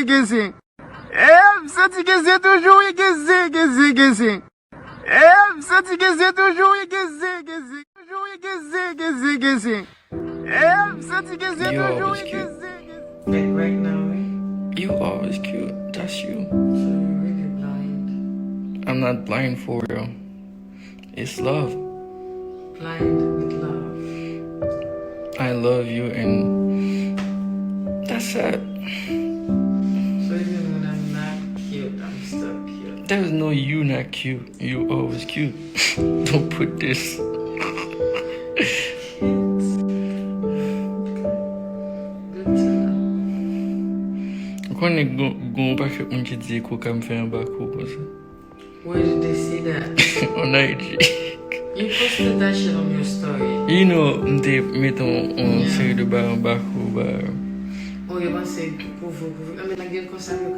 Gezi. Senti Gezi toujours, Gezi. Senti Gezi toujours, Gezi. Toujours, Gezi. Senti Gezi You toujours, always cute. Like right now, eh? You always cute. That's you. So you're really blind. I'm not blind for real. It's love. Blind with love. I love you and that's it. So even when I'm not cute, I'm still cute. There's no you not cute. You always cute. Don't put this. Good to know. Quand on est gon pas que on qui dit qu'on me fait un bakou comme ça. Where did they see that? On a dit. You posted that shit on your story. You know, they mettons en série de bar en bakou. Oh, you want to say, pour vous. I mean, like, you're concerned with